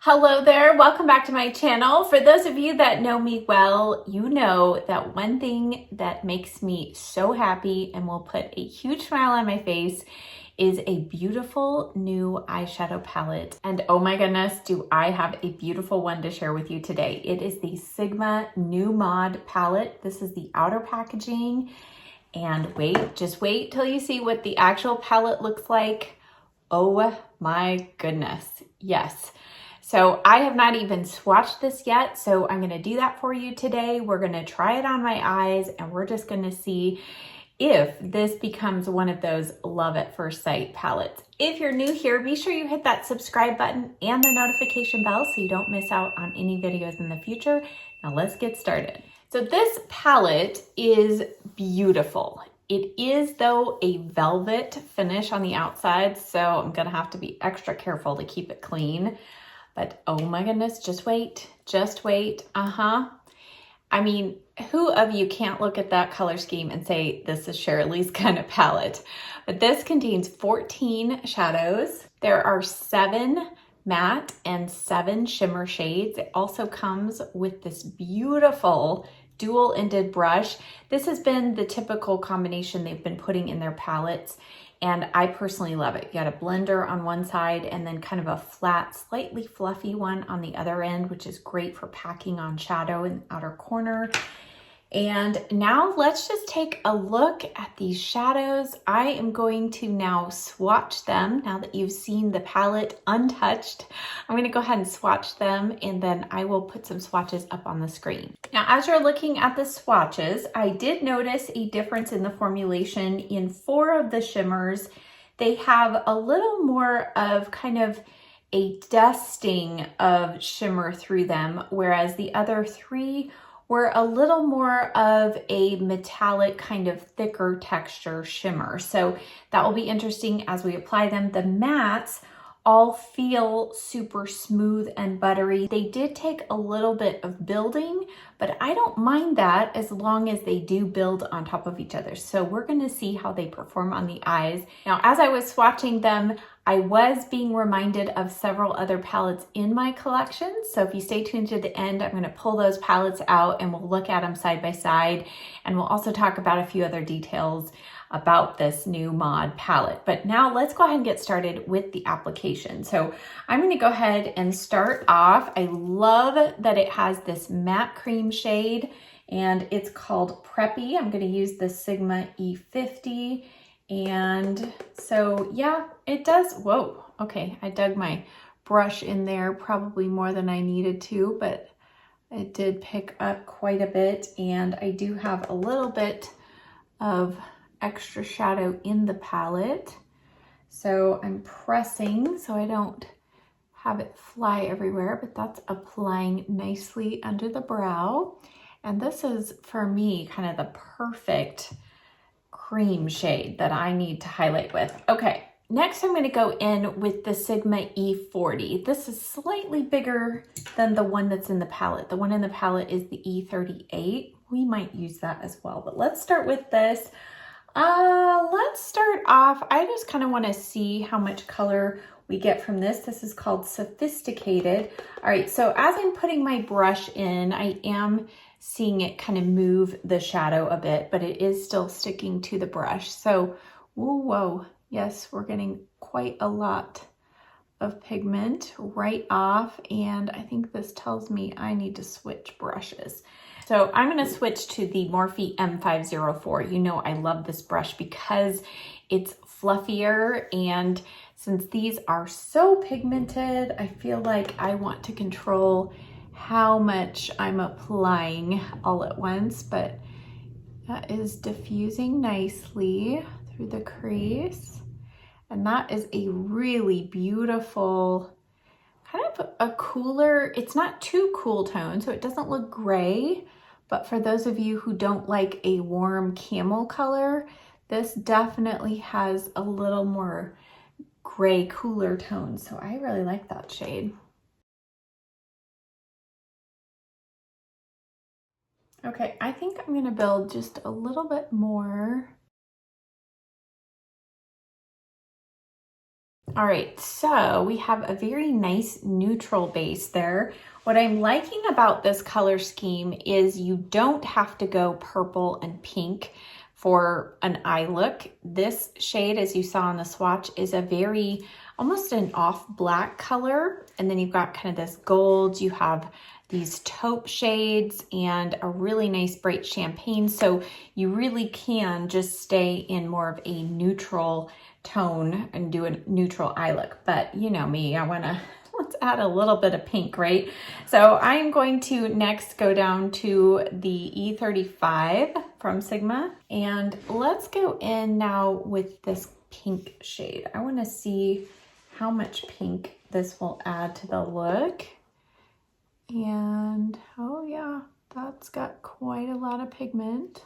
Hello there, welcome back to my channel. For those of you that know me well, you know that one thing that makes me so happy and will put a huge smile on my face is a beautiful new eyeshadow palette. And oh my goodness, do I have a beautiful one to share with you today. It is the Sigma New Mod palette. This is the outer packaging. And just wait till you see what the actual palette looks like. Oh my goodness, yes. So I have not even swatched this yet, so I'm gonna do that for you today. We're gonna try it on my eyes and we're just gonna see if this becomes one of those love at first sight palettes. If you're new here, be sure you hit that subscribe button and the notification bell so you don't miss out on any videos in the future. Now let's get started. So this palette is beautiful. It is though a velvet finish on the outside, so I'm gonna have to be extra careful to keep it clean. But oh my goodness, just wait. I mean, who of you can't look at that color scheme and say, this is Sharalee's kind of palette? But this contains 14 shadows. There are 7 matte and 7 shimmer shades. It also comes with this beautiful dual-ended brush. This has been the typical combination they've been putting in their palettes, and I personally love it. You got a blender on one side and then kind of a flat, slightly fluffy one on the other end, which is great for packing on shadow in the outer corner. And now let's just take a look at these shadows. I am going to now swatch them. Now that you've seen the palette untouched, I'm going to go ahead and swatch them, and then I will put some swatches up on the screen. Now, as you're looking at the swatches, I did notice a difference in the formulation. In 4 of the shimmers, they have a little more of kind of a dusting of shimmer through them, whereas the other 3 were a little more of a metallic kind of thicker texture shimmer. So that will be interesting as we apply them. The mattes all feel super smooth and buttery. They did take a little bit of building, but I don't mind that as long as they do build on top of each other. So we're gonna see how they perform on the eyes. Now, as I was swatching them, I was being reminded of several other palettes in my collection. So if you stay tuned to the end, I'm gonna pull those palettes out and we'll look at them side by side. And we'll also talk about a few other details about this new mod palette. But now let's go ahead and get started with the application. So I'm gonna go ahead and start off. I love that it has this matte cream shade and it's called Preppy. I'm gonna use the Sigma E50. And so yeah, it does, whoa, okay, I dug my brush in there probably more than I needed to, but it did pick up quite a bit, and I do have a little bit of extra shadow in the palette. So I'm pressing so I don't have it fly everywhere, but that's applying nicely under the brow. And this is, for me, kind of the perfect cream shade that I need to highlight with. Okay, next I'm going to go in with the Sigma E40. This is slightly bigger than the one that's in the palette. The one in the palette is the E38. We might use that as well, but let's start with this. Let's start off, I just kind of want to see how much color we get from this. This is called Sophisticated. All right, so as I'm putting my brush in, I am seeing it kind of move the shadow a bit, but it is still sticking to the brush. So, whoa, yes, we're getting quite a lot of pigment right off, and I think this tells me I need to switch brushes. So I'm gonna switch to the Morphe M504. You know I love this brush because it's fluffier, and since these are so pigmented, I feel like I want to control how much I'm applying all at once, but that is diffusing nicely through the crease. And that is a really beautiful, kind of a cooler, it's not too cool tone, so it doesn't look gray, but for those of you who don't like a warm camel color, this definitely has a little more gray, cooler tone. So I really like that shade. Okay, I think I'm gonna build just a little bit more. All right, so we have a very nice neutral base there. What I'm liking about this color scheme is you don't have to go purple and pink for an eye look. This shade, as you saw on the swatch, is a very, almost an off black color. And then you've got kind of this gold, you have these taupe shades and a really nice bright champagne. So you really can just stay in more of a neutral tone and do a neutral eye look. But you know me, let's add a little bit of pink, right? So I'm going to next go down to the E35 from Sigma, and let's go in now with this pink shade. I want to see how much pink this will add to the look. And oh yeah, that's got quite a lot of pigment.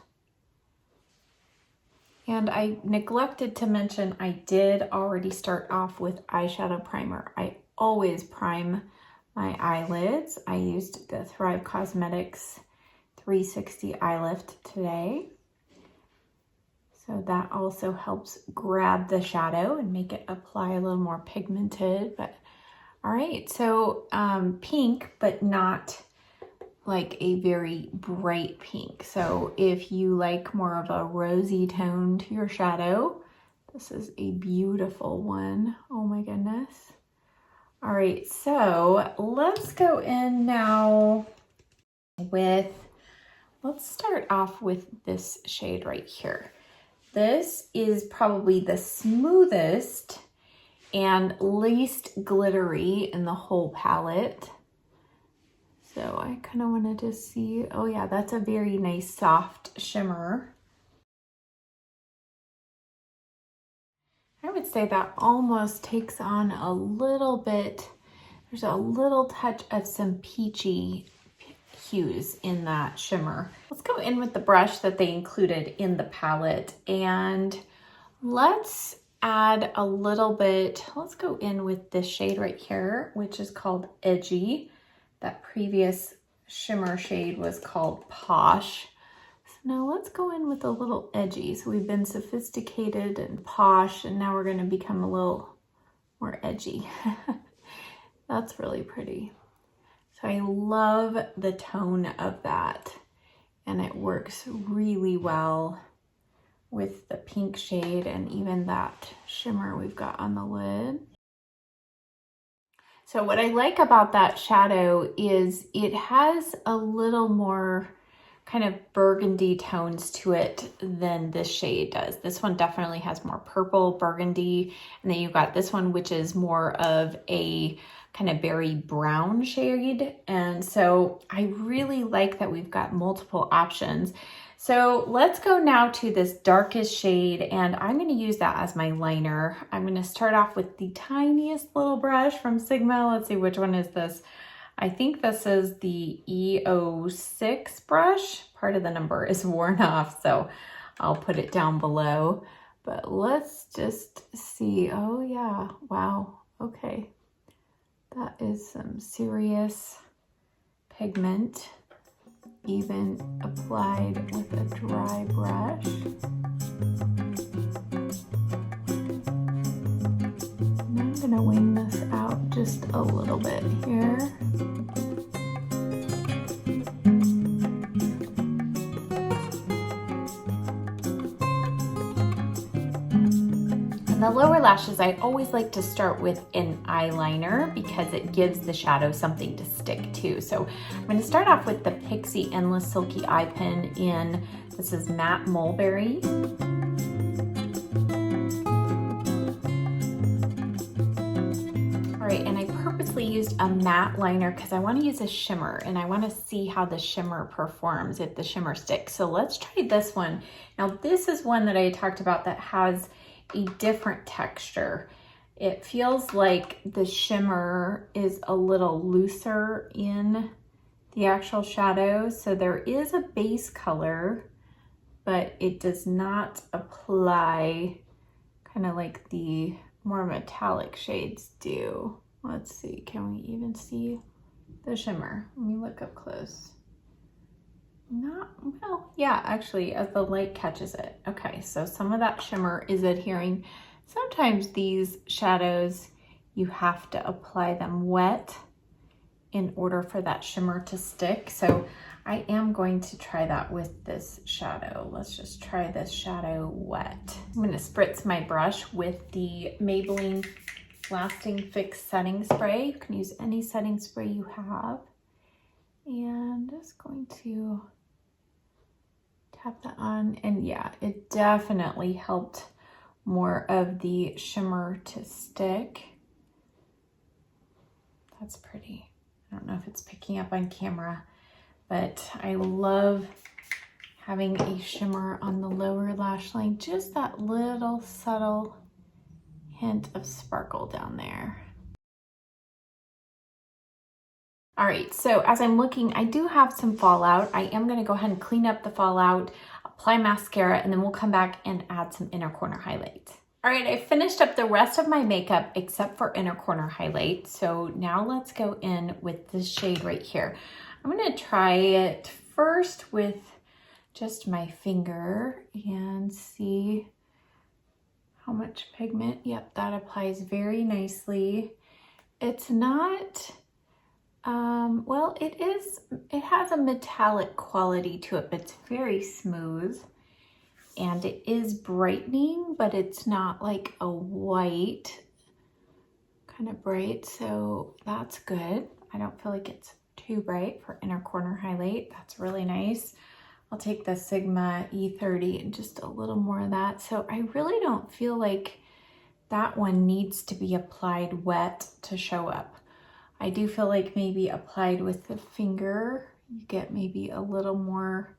And I neglected to mention I did already start off with eyeshadow primer. I always prime my eyelids. I used the Thrive Cosmetics 360 Eye Lift today. So that also helps grab the shadow and make it apply a little more pigmented. But all right, so pink, but not like a very bright pink. So if you like more of a rosy tone to your shadow, this is a beautiful one. Oh my goodness. All right, so let's go in now with, let's start off with this shade right here. This is probably the smoothest and least glittery in the whole palette. So I kind of want to just see, oh yeah, that's a very nice soft shimmer. I would say that almost takes on a little bit, there's a little touch of some peachy hues in that shimmer. Let's go in with the brush that they included in the palette, and let's add a little bit, let's go in with this shade right here, which is called Edgy. That previous shimmer shade was called Posh. So now let's go in with a little edgy. So we've been sophisticated and posh, and now we're going to become a little more edgy. That's really pretty. So I love the tone of that, and it works really well with the pink shade and even that shimmer we've got on the lid. So what I like about that shadow is it has a little more kind of burgundy tones to it than this shade does. This one definitely has more purple, burgundy, and then you've got this one, which is more of a kind of berry brown shade. And so I really like that we've got multiple options. So let's go now to this darkest shade, and I'm going to use that as my liner. I'm going to start off with the tiniest little brush from Sigma. Let's see, which one is this? I think this is the E06 brush. Part of the number is worn off, so I'll put it down below. But let's just see. Oh yeah, wow, okay. That is some serious pigment, even applied with a dry brush. And I'm gonna wing this out just a little bit here. And the lower lashes, I always like to start with an eyeliner because it gives the shadow something to stick to. So I'm going to start off with the Pixie Endless Silky Eye Pen in, this is Matte Mulberry. All right, and I purposely used a matte liner because I want to use a shimmer and I want to see how the shimmer performs, if the shimmer sticks. So let's try this one. Now this is one that I talked about that has a different texture. It feels like the shimmer is a little looser in the actual shadow. So there is a base color, but it does not apply kind of like the more metallic shades do. Let's see, can we even see the shimmer? Let me look up close. Not, well, yeah, actually, as the light catches it. Okay, so some of that shimmer is adhering Sometimes these shadows, you have to apply them wet in order for that shimmer to stick. So I am going to try that with this shadow. Let's just try this shadow wet. I'm gonna spritz my brush with the Maybelline Lasting Fix Setting Spray. You can use any setting spray you have. And just going to tap that on. And yeah, it definitely helped more of the shimmer to stick. That's pretty. I don't know if it's picking up on camera, but I love having a shimmer on the lower lash line. Just that little subtle hint of sparkle down there. All right, so as I'm looking, I do have some fallout. I am gonna go ahead and clean up the fallout, apply mascara, and then we'll come back and add some inner corner highlight. All right, I finished up the rest of my makeup except for inner corner highlight. So now let's go in with this shade right here. I'm gonna try it first with just my finger and see how much pigment. Yep, that applies very nicely. It's not, well, it has a metallic quality to it, but it's very smooth. And it is brightening, but it's not like a white kind of bright, so that's good. I don't feel like it's too bright for inner corner highlight. That's really nice. I'll take the Sigma E30 and just a little more of that. So I really don't feel like that one needs to be applied wet to show up. I do feel like maybe applied with the finger, you get maybe a little more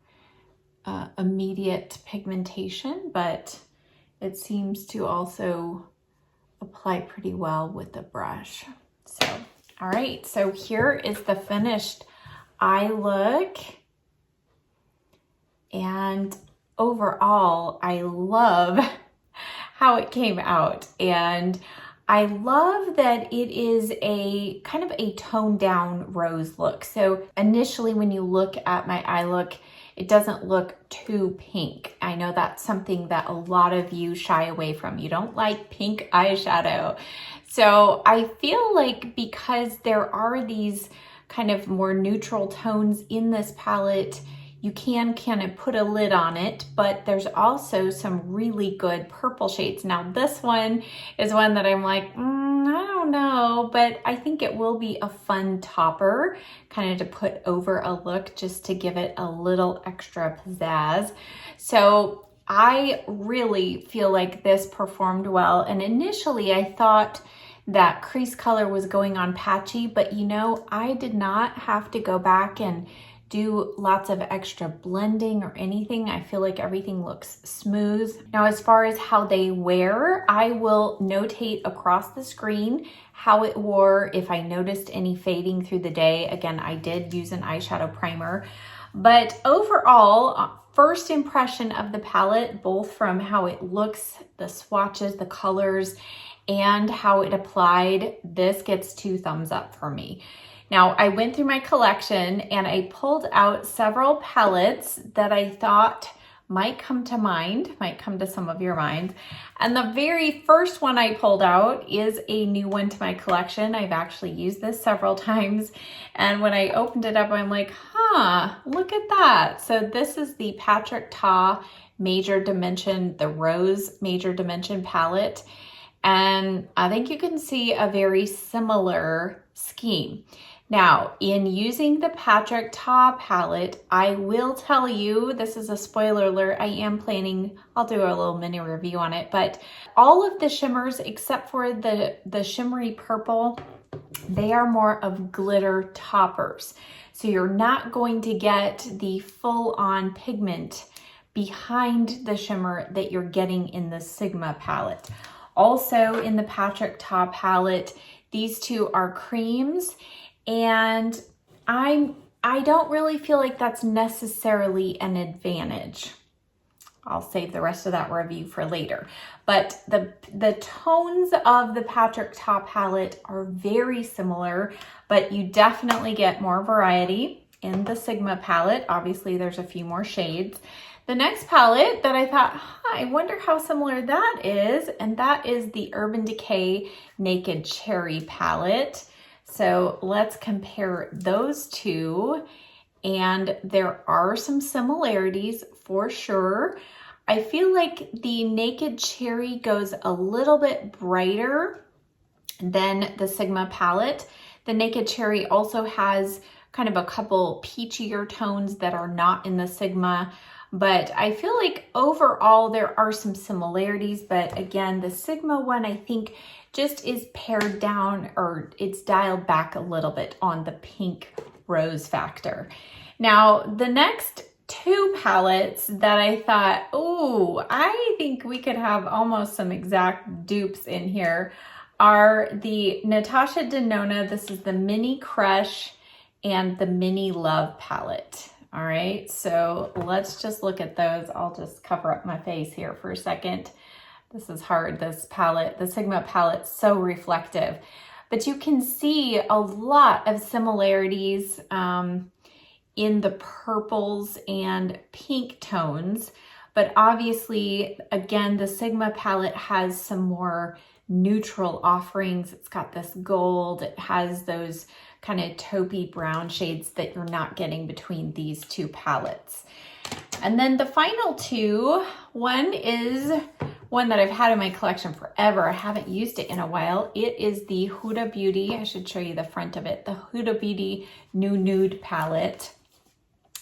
immediate pigmentation, but it seems to also apply pretty well with the brush. So, all right, so here is the finished eye look. And overall, I love how it came out. And I love that it is a kind of a toned down rose look. So initially when you look at my eye look, it doesn't look too pink. I know that's something that a lot of you shy away from. You don't like pink eyeshadow. So I feel like because there are these kind of more neutral tones in this palette, you can kind of put a lid on it, but there's also some really good purple shades. Now this one is one that I'm like, I don't know, but I think it will be a fun topper kind of to put over a look just to give it a little extra pizzazz. So I really feel like this performed well. And initially I thought that crease color was going on patchy, but you know, I did not have to go back and do lots of extra blending or anything. I feel like everything looks smooth. Now, as far as how they wear, I will notate across the screen how it wore if I noticed any fading through the day. Again, I did use an eyeshadow primer, but overall, first impression of the palette, both from how it looks, the swatches, the colors, and how it applied, this gets 2 thumbs up for me. Now, I went through my collection and I pulled out several palettes that I thought might come to mind, might come to some of your minds. And the very first one I pulled out is a new one to my collection. I've actually used this several times. And when I opened it up, I'm like, look at that. So this is the Patrick Ta Major Dimension, the Rose Major Dimension palette. And I think you can see a very similar scheme. Now, in using the Patrick Ta palette, I will tell you, this is a spoiler alert, I am planning, I'll do a little mini review on it, but all of the shimmers except for the shimmery purple, they are more of glitter toppers. So you're not going to get the full-on pigment behind the shimmer that you're getting in the Sigma palette. Also in the Patrick Ta palette, these two are creams. And I don't really feel like that's necessarily an advantage. I'll save the rest of that review for later. But the tones of the Patrick Ta palette are very similar, but you definitely get more variety in the Sigma palette. Obviously, there's a few more shades. The next palette that I thought, I wonder how similar that is, and that is the Urban Decay Naked Cherry palette. So let's compare those two, and there are some similarities for sure. I feel like the Naked Cherry goes a little bit brighter than the Sigma palette. The Naked Cherry also has kind of a couple peachier tones that are not in the Sigma, but I feel like overall there are some similarities. But again, the Sigma one I think just is pared down, or it's dialed back a little bit on the pink rose factor. Now, the next two palettes that I thought, oh, I think we could have almost some exact dupes in here are the Natasha Denona. This is the Mini Crush and the Mini Love palette. All right, so let's just look at those. I'll just cover up my face here for a second. This is hard, this palette, the Sigma palette, so reflective. But you can see a lot of similarities in the purples and pink tones. But obviously, again, the Sigma palette has some more neutral offerings. It's got this gold, it has those kind of taupey brown shades that you're not getting between these two palettes. And then the final two, one is one that I've had in my collection forever. I haven't used it in a while. It is the Huda Beauty, I should show you the front of it, the Huda Beauty New Nude palette.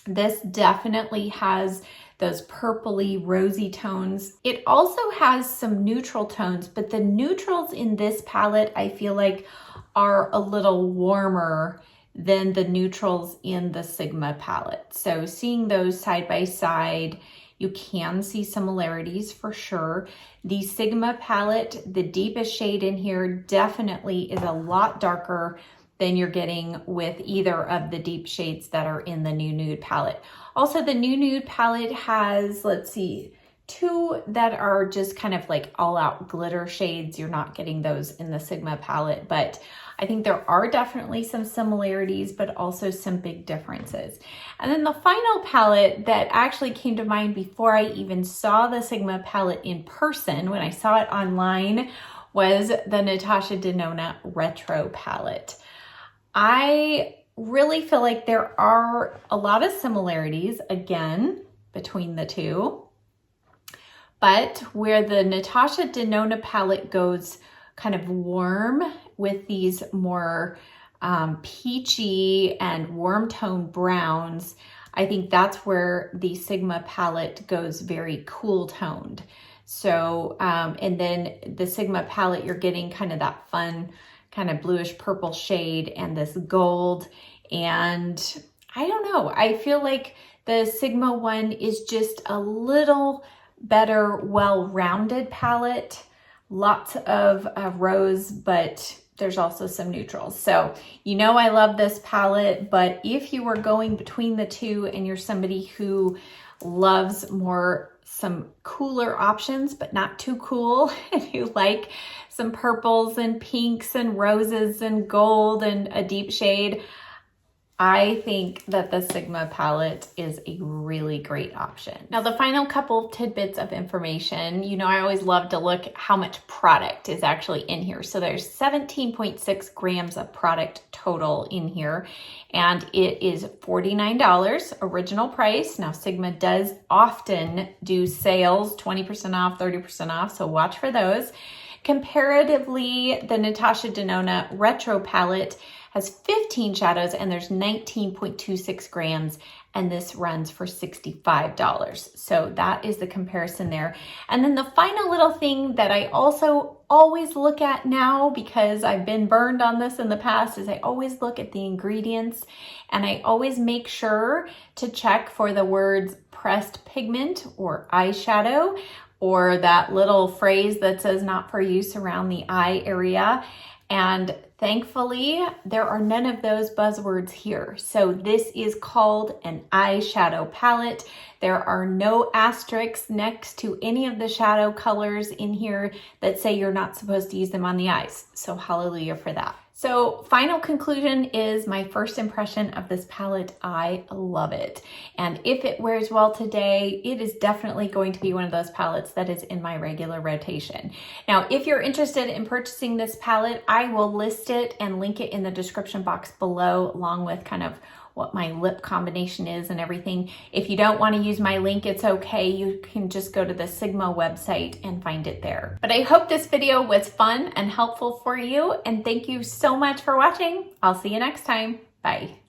This definitely has those purpley rosy tones. It also has some neutral tones, but the neutrals in this palette I feel like are a little warmer than the neutrals in the Sigma palette. So seeing those side by side, you can see similarities for sure. The Sigma palette, the deepest shade in here definitely is a lot darker than you're getting with either of the deep shades that are in the New Nude palette. Also, the New Nude palette has, let's see, two that are just kind of like all out glitter shades. You're not getting those in the Sigma palette, but I think there are definitely some similarities, but also some big differences. And then the final palette that actually came to mind before I even saw the Sigma palette in person, when I saw it online, was the Natasha Denona Retro palette. I really feel like there are a lot of similarities, again, between the two. But where the Natasha Denona palette goes kind of warm with these more peachy and warm tone browns, I think that's where the Sigma palette goes very cool toned. So, and then the Sigma palette, you're getting kind of that fun kind of bluish purple shade and this gold. And I don't know, I feel like the Sigma one is just a little better, well-rounded palette. Lots of rose, but there's also some neutrals. So, you know, I love this palette, but if you were going between the two and you're somebody who loves some cooler options, but not too cool, and you like some purples and pinks and roses and gold and a deep shade, I think that the Sigma palette is a really great option. Now, the final couple of tidbits of information, you know, I always love to look at how much product is actually in here. So there's 17.6 grams of product total in here, and it is $49 original price. Now, Sigma does often do sales, 20% off, 30% off, so watch for those. Comparatively, the Natasha Denona Retro palette has 15 shadows and there's 19.26 grams, and this runs for $65. So that is the comparison there. And then the final little thing that I also always look at now, because I've been burned on this in the past, is I always look at the ingredients, and I always make sure to check for the words pressed pigment or eyeshadow, or that little phrase that says not for use around the eye area. And thankfully, there are none of those buzzwords here. So this is called an eyeshadow palette. There are no asterisks next to any of the shadow colors in here that say you're not supposed to use them on the eyes. So hallelujah for that. So final conclusion is my first impression of this palette. I love it. And if it wears well today, it is definitely going to be one of those palettes that is in my regular rotation. Now, if you're interested in purchasing this palette, I will list it and link it in the description box below, along with kind of what my lip combination is and everything. If you don't want to use my link, it's okay. You can just go to the Sigma website and find it there. But I hope this video was fun and helpful for you, and thank you so much for watching. I'll see you next time. Bye.